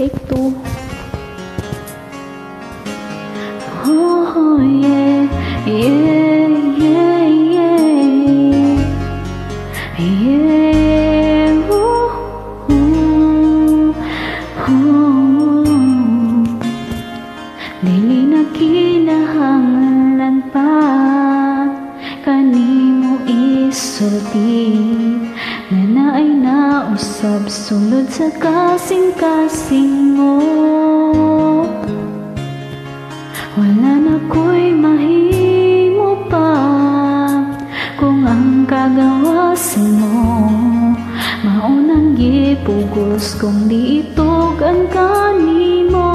Take two. Oh, yeah, yeah, yeah, yeah, yeah, oh, oh, oh. Dili na kinahanglan pa kanimo isulti na naay nausab sulod sa kasing-kasing mo. Wala na ko'y mahimo pa kung ang kagawasan mo maunang gipugos kung di itugan kanimo.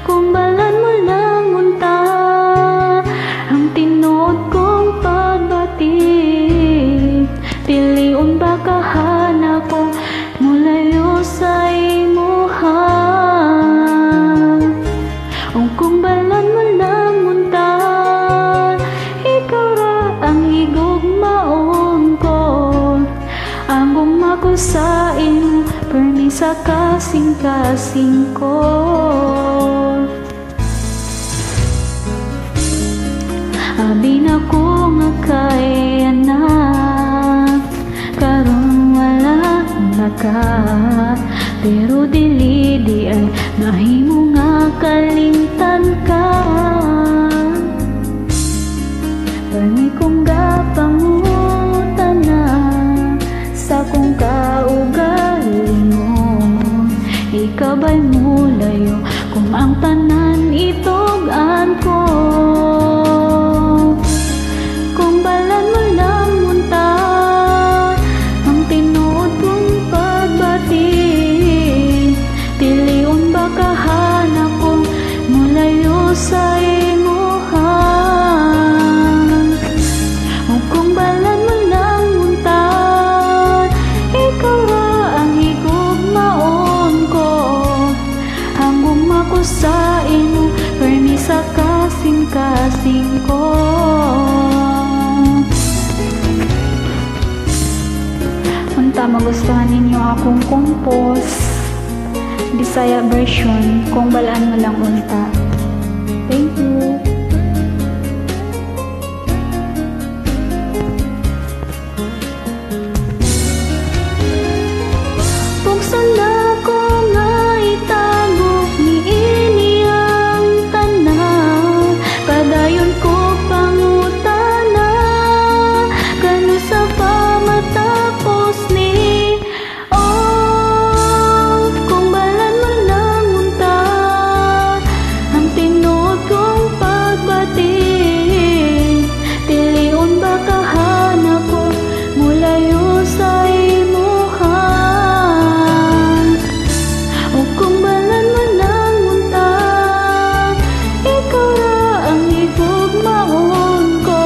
Kung balan mo lang unta ang tinuod kong pagbatid, piliun ba kahana ko mulayo sa imuha. O kung balan mo lang unta, ikaw ra ang higugmaon ko, ang gugma ko sa imo permi sa kasing-kasing ko. Abi na ko nga kay anak, karon wala na ka, pero dili di ay mahimo nga kalimtan ka. Permi kong gapangutan na sa kong kaugaling mo, ikaw ba'y mulayo kung ang tanan itugan ko. Kung balan mo lang munta ang tinuod kong pagbatid, piliun ba kahana kong mulayo sa imuha. O kung balan mo lang munta, ikaw ra ang higugmaon ko, ang gugma ko sa imo permi sa kasing-kasing ko. Unta magustuhan ninyo akong compose Bisaya version kung balaan mo lang unta. Thank you. Buksan na ko nga itagok ni iniyang tanan, padayon ko pangutana kanu sa pamatapos ni. Oh, kung balan mo lang unta ang tinuod kong pagbatid, piliun ba kahanap ko mulayo sa imuha. O kung balan mo lang unta, ikaw ra ang higugmaon ko,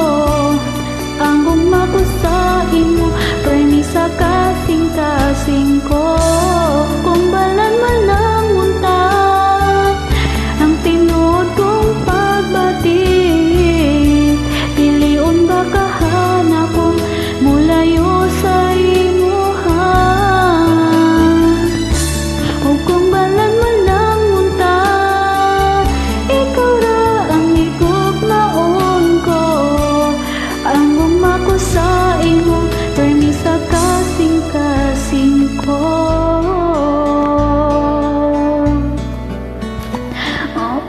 ang gugma ko sa imo permi sa kasing-kasing ko. Kung balan mo lang unta ang tinuod kong pagbatid, piliun ba kahanap ko mulayo sa imuha. O kung balan mo lang unta, ikaw ra ang higugmaon ko, ang gugma ko sa imo permi sa kasing-kasing ko. Oh,